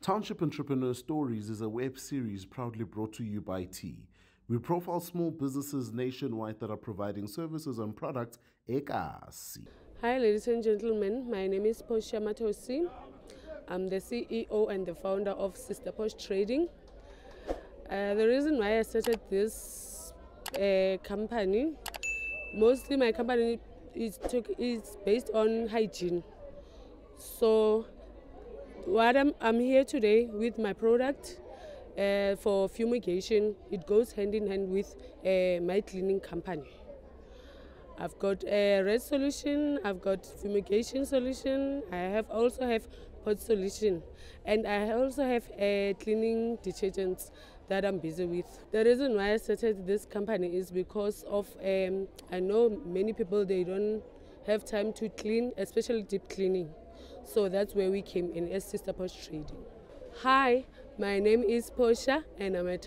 Township Entrepreneurs Stories is a web series proudly brought to you by T. We profile small businesses nationwide that are providing services and products ekasi. Hi ladies and gentlemen, my name is Portia Mathosi. I'm the CEO and the founder of Sisterporch Trading. The reason why I started this company, mostly my company is based on hygiene. So what I'm here today with my product for fumigation. It goes hand in hand with my cleaning company. I've got a red solution, I've got fumigation solution, I also have pot solution, and I also have cleaning detergents that I'm busy with. The reason why I started this company is because of I know many people, they don't have time to clean, especially deep cleaning. So that's where we came in as Sisterporch Trading. Hi, my name is Portia and I'm a